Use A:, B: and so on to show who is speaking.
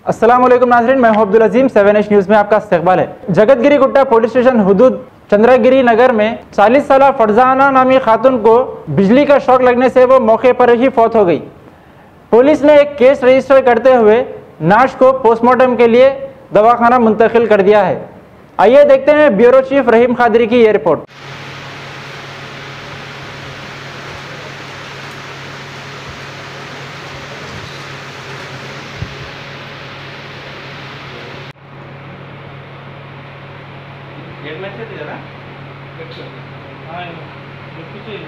A: अस्सलाम वालेकुम नाज़रीन, मैं हूं अब्दुल अजीम। 7H न्यूज़ में आपका इस्तकबाल है। जगतगिरी गुट्टा पुलिस स्टेशन हुदूद चंद्रगिरी नगर में 40 साल फरजाना नामी खातून को बिजली का शॉक लगने से वो मौके पर ही फौत हो गई। पुलिस ने एक केस रजिस्टर करते हुए नाश को पोस्टमार्टम के लिए दवाखाना मुंतकिल कर दिया है। आइए देखते हैं ब्यूरो चीफ रहीम खादरी की ये रिपोर्ट।
B: गेट में से थी ना? हाँ, पीछे